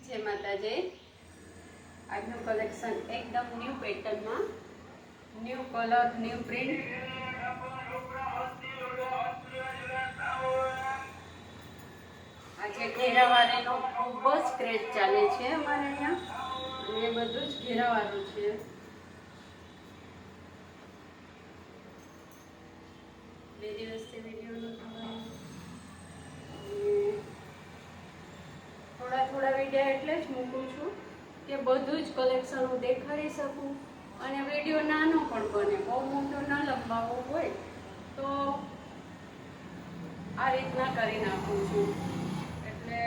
જય માતાજી। આજનું કલેક્શન એકદમ ન્યૂ પેટર્નમાં, ન્યૂ કલર, ન્યૂ પ્રિન્ટ। આજે ઘેરાવાળીનો ખૂબ જ ક્રેઝ ચાલે છે અમારે અહીંયા, અને બધું જ ઘેરાવાળું છે। બે દિવસથી વિડીયો નહોતો, થોડા વિડીયો એટલે જ મૂકું છું કે બધું જ કલેક્શન હું દેખાડી શકું, અને વિડીયો નાનો પણ બને, બહુ મોટો ન લંબાવવો હોય તો આ રીતના કરી નાખું છું। એટલે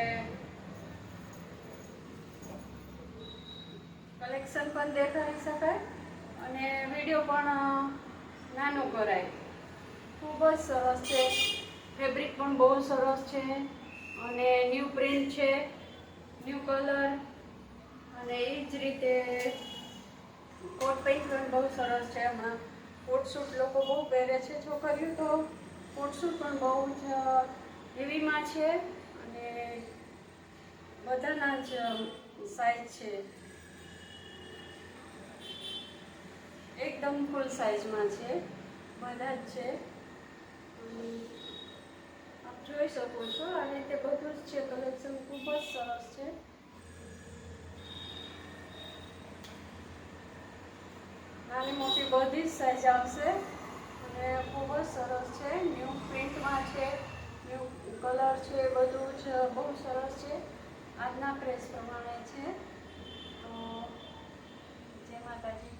કલેક્શન પણ દેખાડી શકાય અને વિડીયો પણ નાનો કરાય। ખૂબ જ સરસ છે, ફેબ્રિક પણ બહુ સરસ છે, અને ન્યૂ પ્રિન્ટ છે, ન્યૂ કલર, અને એ જ રીતે કોટ પેન્ટ પણ બહુ સરસ છે। હમણાં કોટ સૂટ લોકો બહુ પહેરે છે છોકરીઓ, તો કોટ સૂટ પણ બહુ જ હેવીમાં છે, અને બધાના જ સાઈઝ છે, એકદમ ફૂલ સાઈઝમાં છે, બધા જ છે। આપ જોઈ શકો છો, આ રીતે બધું જ છે, કલેક્શન ખૂબ જ સરસ છે। નાની મોટી બધી જ સાઈઝ આવશે, અને ખૂબ જ સરસ છે, ન્યૂ પ્રિન્ટમાં છે, ન્યૂ કલર છે, બધું જ બહુ સરસ છે, આજના પ્રેસ પ્રમાણે છે। તો જય માતાજી।